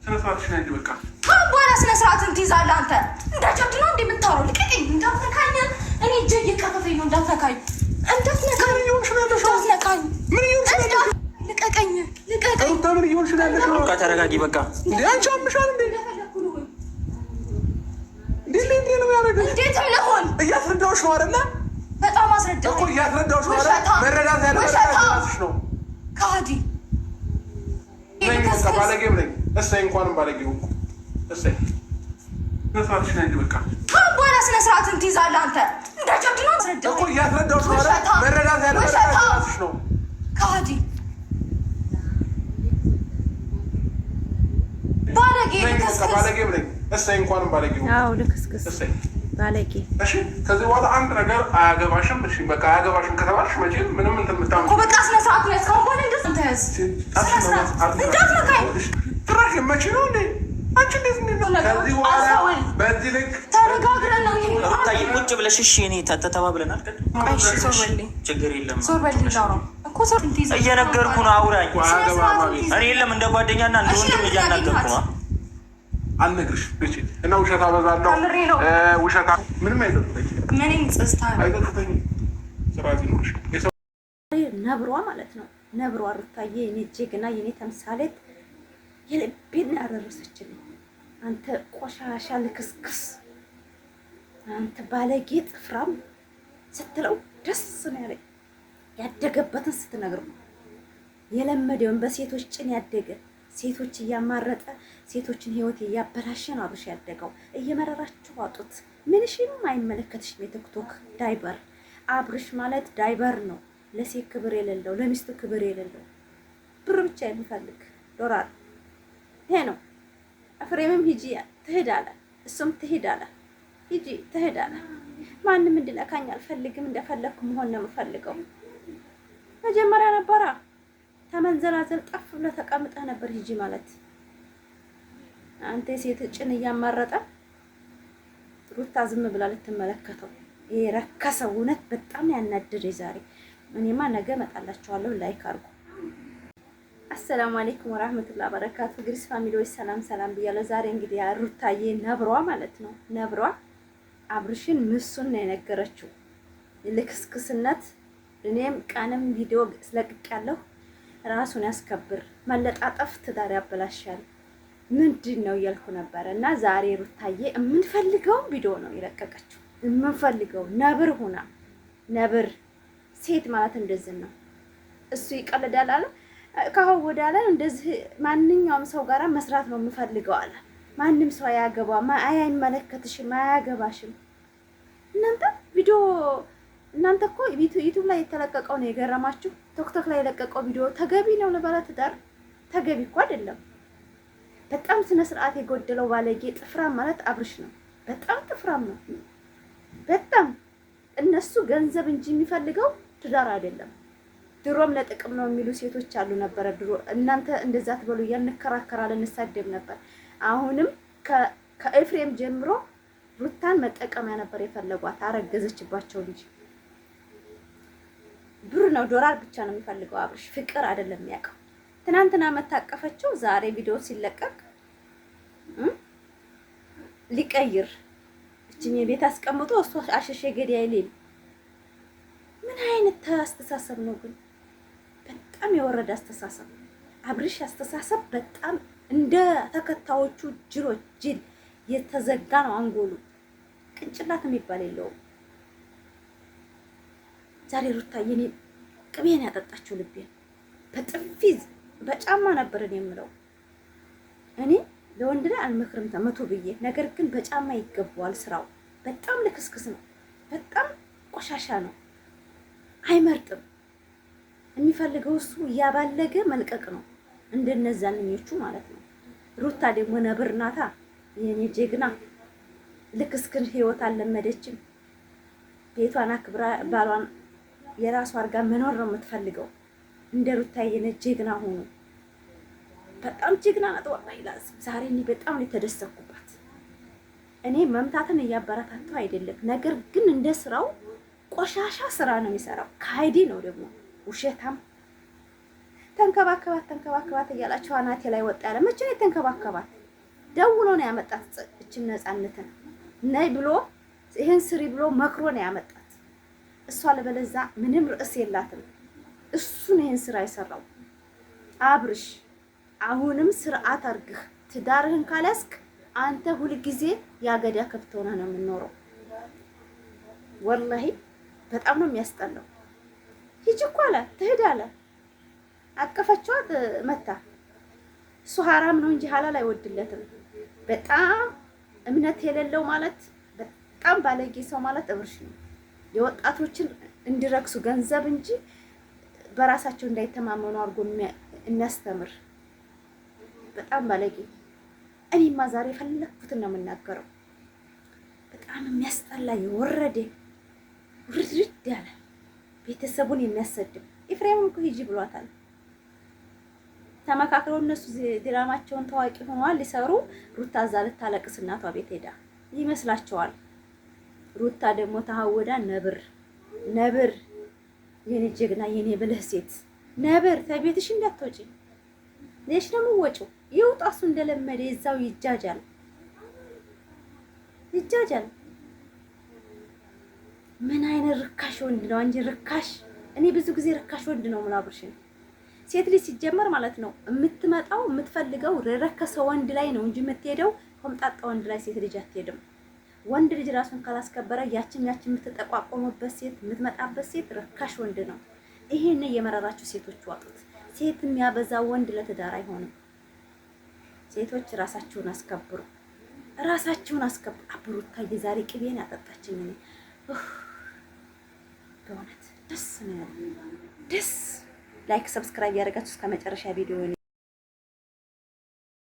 ስነስርዓትሽን አንድ በቃ በኋላ ስነስርዓትን ትይዛለህ አንተ። እንደ ጀብድ ነው እንደ የምታወራው። ልቀቀኝ፣ እንዳትነካኝ። እኔ እጄ እየቀፈፈኝ ነው። እንዳትነካኝ፣ እንዳትነካኝ፣ እንዳትነካኝ። ምን እየሆንሽ ነው ያለሽው? ልቀቀኝ፣ ልቀቀኝ። ሩታ ምን እየሆንሽ ነው ያለሽው? በቃ ተረጋጊ። በቃ እንዴ አንቺ አምሻል እንዴ? እንዴ ነው ያደረገው? እንዴት ልሆን? እያስረዳሁሽ ነው አይደለ? በጣም አስረዳሁ እኮ እያስረዳሁሽ ነው አይደል? መረዳት ያለብሽ ነው። ከሃዲ ነኝ በቃ ባለጌም ነኝ። እሰይ እንኳንም ባለጌው እሰይ። ስነስርዓትሽን አንድ በቃ በኋላ ስነስርዓትን ትይዛለህ አንተ። እንደ ጀብድ ነው አስረዳሁ እኮ እያስረዳሁሽ ነው አይደል? መረዳት ያለብሽ ነው። ከሃዲ ባለጌ ልክስክስ። ባለጌም ነኝ። እሰይ እንኳንም ባለጌው። አዎ ልክስክስ እሰይ ባለጌ። እሺ ከዚህ በኋላ አንድ ነገር አያገባሽም። እሺ በቃ አያገባሽም ከተባልሽ መቼም ምንም እንትን የምታመጪው እኮ በቃ ስነ ስርዓት ነው። እስካሁን በኋላ እንደዚህ እንተያዝ ስነ ስርዓት እንዳትነካኝ። ትራሽ መቼ ነው እንዴ? አንቺ እንዴት ነው ከዚህ በኋላ በዚህ ልክ ተነጋግረን ነው ታይ ቁጭ ብለሽ እሺ፣ እኔ ተተባብለናል። እሺ ዞር በልኝ፣ ችግር የለም። ዞር በልኝ ነው እኮ ዞር እንትን እየነገርኩ ነው። አውራኝ። እኔ የለም እንደ ጓደኛና እንደ ወንድም እያናገርኩ ነው። አልነግርሽም እሺ። እና ውሸት አበዛለሁ። ውሸት ምንም አይጠጥተኝ፣ ምንም ጽስታ አይጠጥተኝ። ስርዓት ይኖርሽ። ነብሯ ማለት ነው። ነብሯ ሩታዬ፣ የኔ ጀግና፣ የኔ ተምሳሌት፣ የልቤን ያደረሰችልኝ አንተ ቆሻሻ ልክስክስ፣ አንተ ባለጌ ጥፍራም ስትለው ደስ ነው ያለኝ። ያደገበትን ስትነግረው የለመደውን በሴቶች ጭን ያደገ ሴቶች እያማረጠ ሴቶችን ህይወት እያበላሸ ነው አብርሽ ያደገው። እየመረራችሁ አጡት። ምንሽም አይመለከትሽም። የቲክቶክ ዳይበር አብርሽ ማለት ዳይበር ነው። ለሴት ክብር የሌለው፣ ለሚስቱ ክብር የሌለው፣ ብር ብቻ የሚፈልግ ዶላር። ይሄ ነው። ኤፍሬምም ሂጂ ትሄድ አለ፣ እሱም ትሄድ አለ። ሂጂ ትሄድ አለ። ማንም እንዲነካኝ አልፈልግም፣ እንደፈለኩ መሆን ነው የምፈልገው። መጀመሪያ ነበራ ተመንዘላዘል ጠፍ ብለህ ተቀምጠህ ነበር ሂጂ ማለት። አንተ የሴት ጭን እያማረጠ ሩታ ዝም ብላ ልትመለከተው። ይሄ ረከሰ። እውነት በጣም ያናደደኝ ዛሬ። እኔማ ነገ እመጣላችኋለሁ። ላይክ አድርጉ። አሰላሙ አለይኩም ወራህመቱላሂ ወበረካቱ። ግሪስ ፋሚሊዎች ሰላም ሰላም ብያለሁ። ዛሬ እንግዲህ ሩታዬ ነብሯ ማለት ነው፣ ነብሯ አብርሽን ምሱን ነው የነገረችው። ልክስክስነት እኔም ቀንም ቪዲዮ ስለቅቄያለሁ። ራሱን ያስከብር፣ መለጣጠፍ ትዳር ያበላሻል ምንድን ነው እያልኩ ነበር። እና ዛሬ ሩታዬ የምንፈልገው ቪዲዮ ነው የለቀቀችው። የምንፈልገው ነብር ሆና፣ ነብር ሴት ማለት እንደዚህ ነው። እሱ ይቀልዳል አለ ካሁን ወደ አለ እንደዚህ ማንኛውም ሰው ጋራ መስራት ነው የምፈልገው አለ። ማንም ሰው አያገባም፣ አይመለከትሽም፣ አያገባሽም። እናንተ ቪዲዮ እናንተ እኮ ዩቲዩብ ላይ የተለቀቀው ነው የገረማችሁ። ቲክቶክ ላይ የለቀቀው ቪዲዮ ተገቢ ነው ለባለ ትዳር? ተገቢ እኮ አይደለም። በጣም ስነ ስርዓት የጎደለው ባለጌ ጥፍራም ማለት አብርሽ ነው። በጣም ጥፍራም ነው። በጣም እነሱ ገንዘብ እንጂ የሚፈልገው ትዳር አይደለም። ድሮም ለጥቅም ነው የሚሉ ሴቶች አሉ ነበረ ድሮ። እናንተ እንደዛ ትበሉ እንከራከራለን፣ እንሳደብ ነበር። አሁንም ከኤፍሬም ጀምሮ ሩታን መጠቀሚያ ነበር የፈለጓት። አረገዘችባቸው እንጂ ብር ነው ዶላር ብቻ ነው የሚፈልገው አብርሽ። ፍቅር አይደለም የሚያውቀው። ትናንትና መታቀፈችው። ዛሬ ቪዲዮ ሲለቀቅ ሊቀይር እቺኝ ቤት አስቀምጦ እሱ አሸሸ ገዳይ ይል። ምን አይነት አስተሳሰብ ነው ግን? በጣም የወረደ አስተሳሰብ። አብርሽ አስተሳሰብ በጣም እንደ ተከታዮቹ ጅሎች ጅል የተዘጋ ነው አንጎሉ። ቅንጭላት የሚባል የለውም። ዛሬ ሩታዬ እኔ ቅቤን ያጠጣችው ልቤን በጥፊ በጫማ ነበር የምለው። እኔ ለወንድ ላይ አልመክርም ተመቶ ብዬ፣ ነገር ግን በጫማ ይገባዋል። ስራው በጣም ልክስክስ ነው። በጣም ቆሻሻ ነው። አይመርጥም። የሚፈልገው እሱ እያባለገ መልቀቅ ነው፣ እንደነዛንኞቹ ማለት ነው። ሩታ ደግሞ ነብር ናታ፣ የኔ ጀግና። ልክስክን ህይወት አልለመደችም። ቤቷን አክብራ ባሏን የራሷ አድርጋ መኖር ነው የምትፈልገው። እንደ ሩታዬ የኔ ጀግና ሆኖ በጣም ጀግና ናት። ወላሂ ላዝም ዛሬ እኔ በጣም የተደሰኩባት። እኔ መምታትን እያበረታታው አይደለም፣ ነገር ግን እንደ ስራው ቆሻሻ ስራ ነው የሚሰራው። ካይዲ ነው ደግሞ ውሸታም። ተንከባከባት እያላችሁ አናቴ ላይ ወጣ ያለ። መቼ ነው የተንከባከባት? ደውሎ ነው ያመጣት። እችን ነፃነትን ነይ ብሎ ይሄን ስሪ ብሎ መክሮ ነው ያመጣት። እሷ ለበለዛ ምንም ርዕስ የላትም። እሱን ይሄን ስራ የሰራው አብርሽ። አሁንም ስርዓት አርግህ ትዳርህን ካላስክ አንተ ሁልጊዜ ያገዳ ከብት ሆነህ ነው የምንኖረው። ወላሂ በጣም ነው የሚያስጠላው። ሂጂ እኮ አለ ትሄድ አለ። አቀፈችዋት መታ። እሱ ሐራም ነው እንጂ ሐላል አይወድለትም። በጣም እምነት የሌለው ማለት በጣም ባለጌ ሰው ማለት አብርሽ ነው። የወጣቶችን እንዲረክሱ ገንዘብ እንጂ በራሳቸው እንዳይተማመኑ አድርጎ የሚያስተምር በጣም ባለጌ። እኔማ ዛሬ የፈለኩትን ነው የምናገረው። በጣም የሚያስጠላ የወረደ ውርድ ያለ ቤተሰቡን የሚያሰድብ። ኤፍሬም እኮ ሂጂ ብሏታል። ተመካክረው እነሱ ድራማቸውን ታዋቂ ሆነዋል ሊሰሩ። ሩታ እዛ ልታለቅስ እናቷ ቤት ሄዳ ይመስላቸዋል። ሩታ ደግሞ ተሐወዳ ነብር የኔ ጀግና የኔ ብልህ ሴት ነብር ተቤትሽ እንዳትወጪ። ለሽ ደግሞ ወጪው ይውጣ። እሱ እንደለመደ እዛው ይጃጃል። ምን አይነት ርካሽ ወንድ ነው እንጂ ርካሽ። እኔ ብዙ ጊዜ ርካሽ ወንድ ነው አብርሽ። ሴት ልጅ ሲጀመር ማለት ነው የምትመጣው የምትፈልገው ረከሰ ወንድ ላይ ነው እንጂ የምትሄደው ቆምጣጣ ወንድ ላይ ሴት ልጅ አትሄድም። ወንድ ልጅ ራሱን ካላስከበረ ያችን የምትጠቋቆሙበት ሴት የምትመጣበት ሴት ርካሽ ወንድ ነው። ይሄን የመረራችሁ ሴቶች ዋጡት። ሴት የሚያበዛ ወንድ ለትዳር አይሆንም። ሴቶች ራሳችሁን አስከብሩ። አብሩታ የዛሬ ቅቤን ያጠጣችኝ እኔ በእውነት ደስ ነው ያለኝ። ላይክ ሰብስክራይብ ያደርጋችሁ እስከ መጨረሻ ቪዲዮ